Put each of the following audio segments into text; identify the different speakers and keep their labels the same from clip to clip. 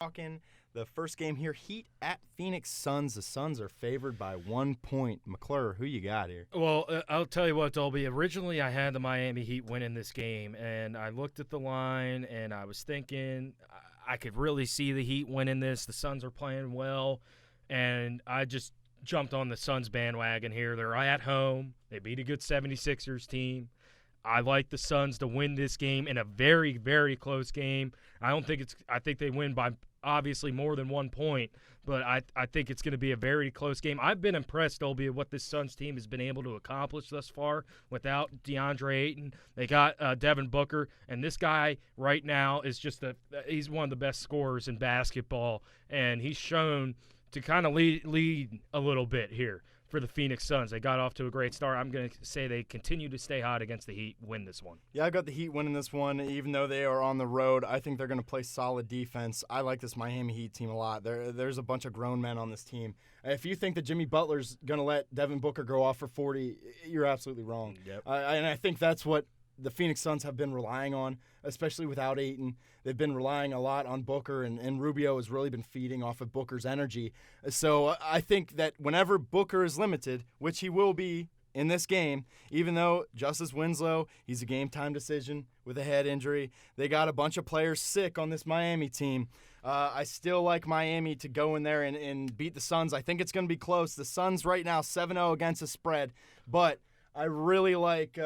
Speaker 1: Talking the first game here, Heat at Phoenix Suns. The Suns are favored by 1 point. McClure, who you got here?
Speaker 2: Well, I'll tell you what, Dolby. Originally, I had the Miami Heat winning this game, and I looked at the line, and I was thinking I could really see the Heat winning this. The Suns are playing well, and I just jumped on the Suns bandwagon here. They're at home. They beat a good 76ers team. I like the Suns to win this game in a very, very close game. I think they win by obviously more than 1 point, but I think it's going to be a very close game. I've been impressed, Dolby, at what this Suns team has been able to accomplish thus far without DeAndre Ayton. They got Devin Booker, and this guy right now is he's one of the best scorers in basketball, and he's shown to kind of lead a little bit here for the Phoenix Suns. They got off to a great start. I'm going to say they continue to stay hot against the Heat, win this one.
Speaker 1: Yeah, I got the Heat winning this one, even though they are on the road. I think they're going to play solid defense. I like this Miami Heat team a lot. There's a bunch of grown men on this team. If you think that Jimmy Butler's going to let Devin Booker go off for 40, you're absolutely wrong.
Speaker 2: Yep.
Speaker 1: And I think that's what the Phoenix Suns have been relying on, especially without Ayton. They've been relying a lot on Booker, and Rubio has really been feeding off of Booker's energy. So I think that whenever Booker is limited, which he will be in this game, even though Justice Winslow, he's a game-time decision with a head injury. They got a bunch of players sick on this Miami team. I still like Miami to go in there and beat the Suns. I think it's going to be close. The Suns right now 7-0 against the spread, but I really like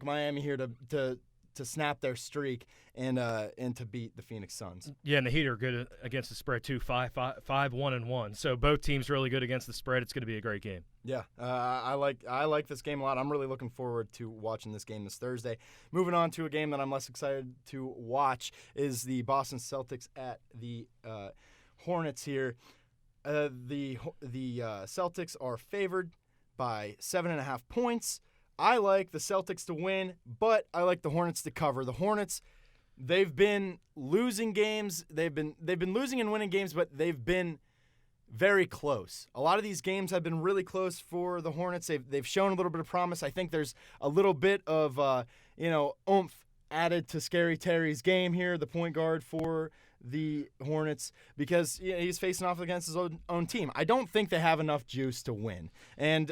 Speaker 1: Miami here to snap their streak and to beat the Phoenix Suns.
Speaker 2: Yeah, and the Heat are good against the spread too, 5-1-1. So both teams really good against the spread. It's going to be a great game.
Speaker 1: Yeah, I like this game a lot. I'm really looking forward to watching this game this Thursday. Moving on to a game that I'm less excited to watch is the Boston Celtics at the Hornets here. The Celtics are favored by 7.5 points. I like the Celtics to win, but I like the Hornets to cover. The Hornets, they've been losing games. They've been losing and winning games, but they've been very close. A lot of these games have been really close for the Hornets. They've shown a little bit of promise. I think there's a little bit of oomph added to Scary Terry's game here, the point guard for the Hornets, because he's facing off against his own team. I don't think they have enough juice to win, and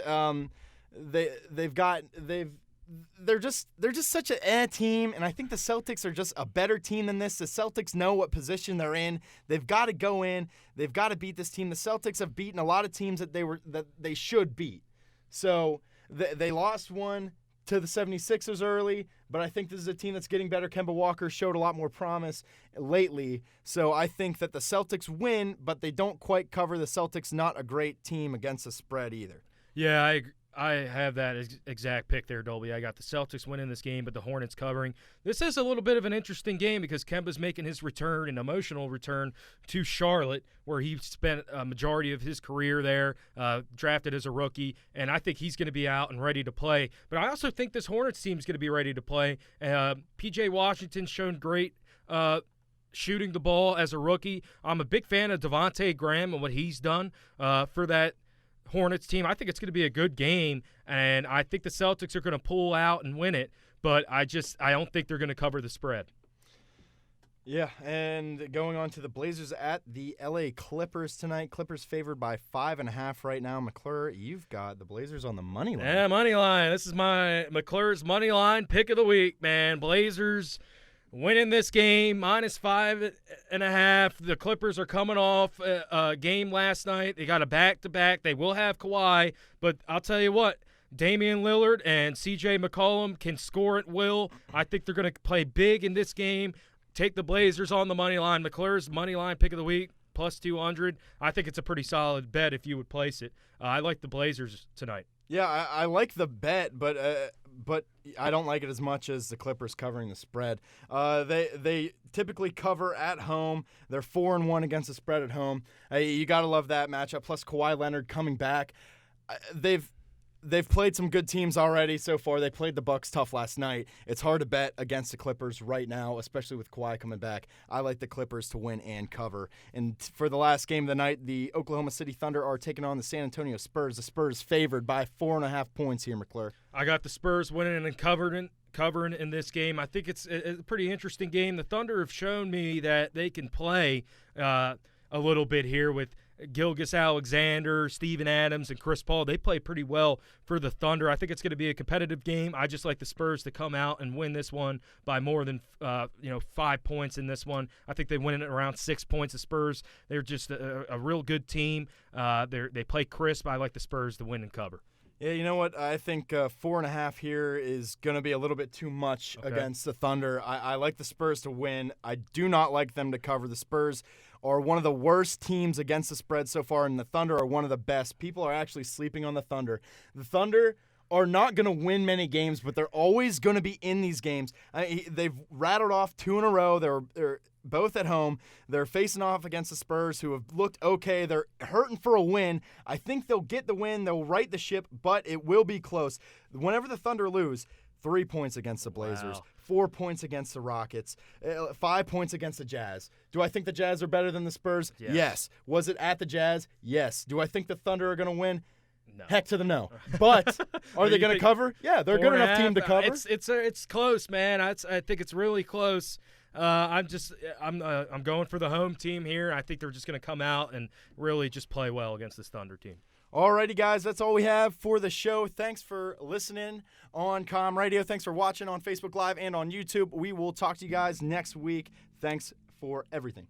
Speaker 1: they're just such a team, and I think the Celtics are just a better team than this. The Celtics know what position they're in. They've got to go in. They've got to beat this team. The Celtics have beaten a lot of teams that they should beat. So they lost one to the 76ers early, but I think this is a team that's getting better. Kemba Walker showed a lot more promise lately, so I think that the Celtics win, but they don't quite cover. The Celtics not a great team against the spread either.
Speaker 2: Yeah, I have that exact pick there, Dolby. I got the Celtics winning this game, but the Hornets covering. This is a little bit of an interesting game because Kemba's making his return, an emotional return to Charlotte, where he spent a majority of his career there, drafted as a rookie, and I think he's going to be out and ready to play. But I also think this Hornets team is going to be ready to play. P.J. Washington's shown great shooting the ball as a rookie. I'm a big fan of Devontae Graham and what he's done for that Hornets team. I think it's going to be a good game, and I think the Celtics are going to pull out and win it, but I don't think they're going to cover the spread.
Speaker 1: Yeah, and going on to the Blazers at the LA Clippers tonight. Clippers favored by 5.5 right now. McClure, you've got the Blazers on the money line.
Speaker 2: Yeah, money line. This is my McClure's money line pick of the week, man. Blazers winning this game, -5.5. The Clippers are coming off a game last night. They got a back-to-back. They will have Kawhi, but I'll tell you what, Damian Lillard and C.J. McCollum can score at will. I think they're going to play big in this game. Take the Blazers on the money line. McClure's money line pick of the week, +200. I think it's a pretty solid bet if you would place it. I like the Blazers tonight.
Speaker 1: Yeah, I like the bet, but I don't like it as much as the Clippers covering the spread. They typically cover at home. They're 4-1 against the spread at home. You got to love that matchup. Plus Kawhi Leonard coming back. They've played some good teams already so far. They played the Bucks tough last night. It's hard to bet against the Clippers right now, especially with Kawhi coming back. I like the Clippers to win and cover. And for the last game of the night, the Oklahoma City Thunder are taking on the San Antonio Spurs. The Spurs favored by 4.5 points here, McClure.
Speaker 2: I got the Spurs winning and covering in this game. I think it's a pretty interesting game. The Thunder have shown me that they can play a little bit here with Gilgeous-Alexander, Steven Adams, and Chris Paul. They play pretty well for the Thunder. I think it's going to be a competitive game. I just like the Spurs to come out and win this one by more than 5 points in this one. I think they win it around 6 points. The Spurs, they're just a real good team. They play crisp. I like the Spurs to win and cover.
Speaker 1: Yeah, you know what? I think 4.5 here is going to be a little bit too much against the Thunder. I like the Spurs to win. I do not like them to cover. The Spurs are one of the worst teams against the spread so far, and the Thunder are one of the best. People are actually sleeping on the Thunder. The Thunder are not going to win many games, but they're always going to be in these games. They've rattled off 2 in a row. They're both at home. They're facing off against the Spurs, who have looked okay. They're hurting for a win. I think they'll get the win. They'll right the ship, but it will be close. Whenever the Thunder lose, 3 points against the Blazers, 4 points against the Rockets, 5 points against the Jazz. Do I think the Jazz are better than the Spurs? Yes. Was it at the Jazz? Yes. Do I think the Thunder are going to win?
Speaker 2: No.
Speaker 1: Heck to the no. But are they going to cover? Yeah, they're a good enough team to cover.
Speaker 2: It's close, man. I think it's really close. I'm going for the home team here. I think they're just going to come out and really just play well against this Thunder team.
Speaker 1: Alrighty, guys, that's all we have for the show. Thanks for listening on Com Radio. Thanks for watching on Facebook Live and on YouTube. We will talk to you guys next week. Thanks for everything.